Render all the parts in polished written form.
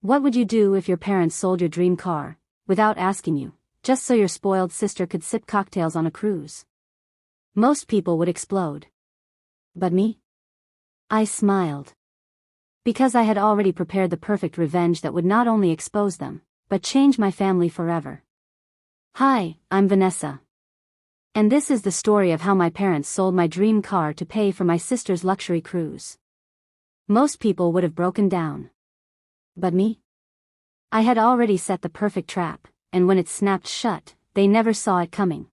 What would you do if your parents sold your dream car, without asking you, just so your spoiled sister could sip cocktails on a cruise? Most people would explode. But me? I smiled. Because I had already prepared the perfect revenge that would not only expose them, but change my family forever. Hi, I'm Vanessa. And this is the story of how my parents sold my dream car to pay for my sister's luxury cruise. Most people would have broken down. But me? I had already set the perfect trap, and when it snapped shut, they never saw it coming.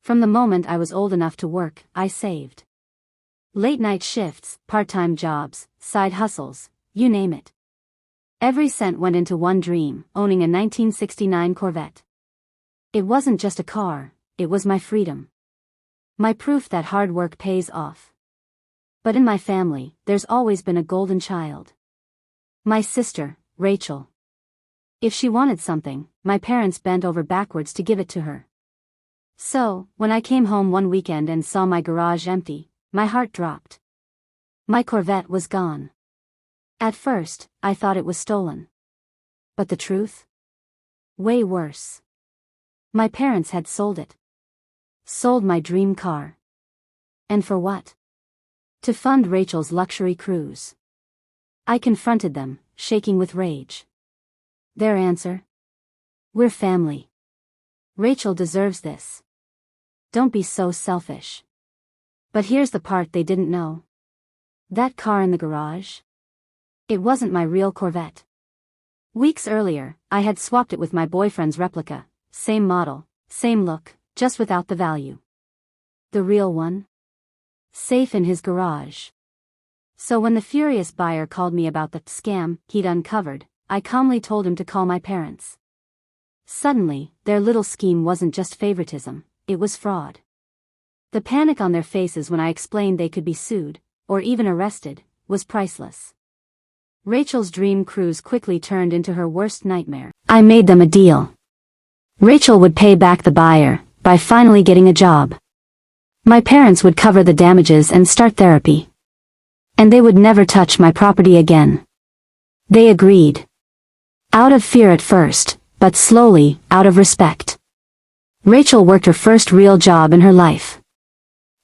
From the moment I was old enough to work, I saved. Late-night shifts, part-time jobs, side hustles, you name it. Every cent went into one dream, owning a 1969 Corvette. It wasn't just a car, it was my freedom. My proof that hard work pays off. But in my family, there's always been a golden child. My sister, Rachel. If she wanted something, my parents bent over backwards to give it to her. So, when I came home one weekend and saw my garage empty, my heart dropped. My Corvette was gone. At first, I thought it was stolen. But the truth? Way worse. My parents had sold it. Sold my dream car. And for what? To fund Rachel's luxury cruise. I confronted them, shaking with rage. Their answer? We're family. Rachel deserves this. Don't be so selfish. But here's the part they didn't know. That car in the garage? It wasn't my real Corvette. Weeks earlier, I had swapped it with my boyfriend's replica, same model, same look, just without the value. The real one? Safe in his garage. So when the furious buyer called me about the scam he'd uncovered, I calmly told him to call my parents. Suddenly, their little scheme wasn't just favoritism, it was fraud. The panic on their faces when I explained they could be sued, or even arrested, was priceless. Rachel's dream cruise quickly turned into her worst nightmare. I made them a deal. Rachel would pay back the buyer by finally getting a job. My parents would cover the damages and start therapy. And they would never touch my property again. They agreed. Out of fear at first, but slowly, out of respect. Rachel worked her first real job in her life.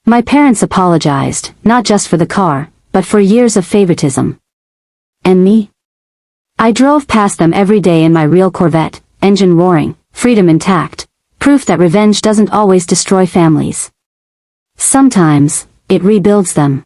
My parents apologized, not just for the car, but for years of favoritism. And me? I drove past them every day in my real Corvette, engine roaring, freedom intact, proof that revenge doesn't always destroy families. Sometimes, it rebuilds them.